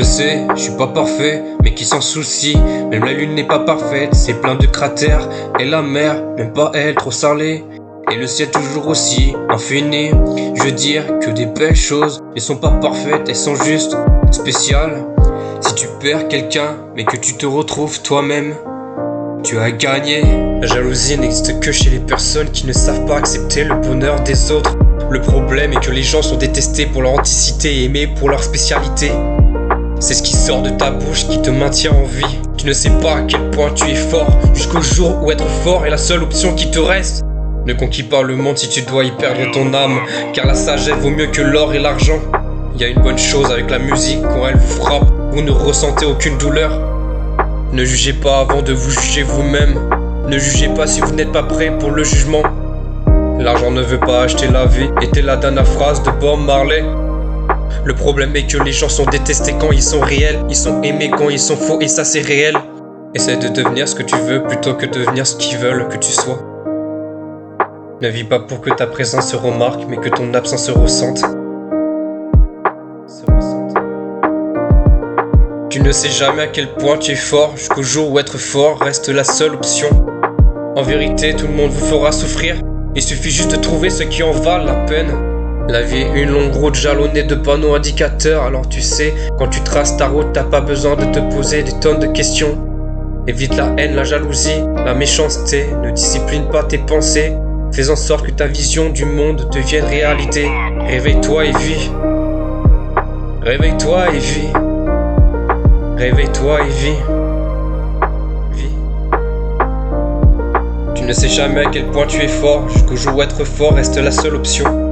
je sais, je suis pas parfait, mais qui s'en soucie. Même la lune n'est pas parfaite, c'est plein de cratères. Et la mer, même pas elle, trop salée. Et le ciel toujours aussi infini. Je veux dire que des belles choses ne sont pas parfaites, elles sont juste spéciales. Si tu perds quelqu'un, mais que tu te retrouves toi-même, tu as gagné. La jalousie n'existe que chez les personnes qui ne savent pas accepter le bonheur des autres. Le problème est que les gens sont détestés pour leur authenticité et aimés pour leur spécialité. C'est ce qui sort de ta bouche qui te maintient en vie. Tu ne sais pas à quel point tu es fort, jusqu'au jour où être fort est la seule option qui te reste. Ne conquis pas le monde si tu dois y perdre ton âme, car la sagesse vaut mieux que l'or et l'argent. Il y a une bonne chose avec la musique, quand elle vous frappe, vous ne ressentez aucune douleur. Ne jugez pas avant de vous juger vous-même. Ne jugez pas si vous n'êtes pas prêt pour le jugement. L'argent ne veut pas acheter la vie, était la dernière phrase de Bob Marley. Le problème est que les gens sont détestés quand ils sont réels, ils sont aimés quand ils sont faux, et ça c'est réel. Essaie de devenir ce que tu veux plutôt que devenir ce qu'ils veulent que tu sois. Ne vis pas pour que ta présence se remarque, mais que ton absence se ressente. Tu ne sais jamais à quel point tu es fort, jusqu'au jour où être fort reste la seule option. En vérité, tout le monde vous fera souffrir. Il suffit juste de trouver ce qui en valent la peine. La vie est une longue route jalonnée de panneaux indicateurs. Alors tu sais, quand tu traces ta route, t'as pas besoin de te poser des tonnes de questions. Évite la haine, la jalousie, la méchanceté. Ne discipline pas tes pensées. Fais en sorte que ta vision du monde devienne réalité. Réveille-toi et vis. Réveille-toi et vis. Réveille-toi et vis. Tu ne sais jamais à quel point tu es fort, jusqu'au jour où être fort reste la seule option.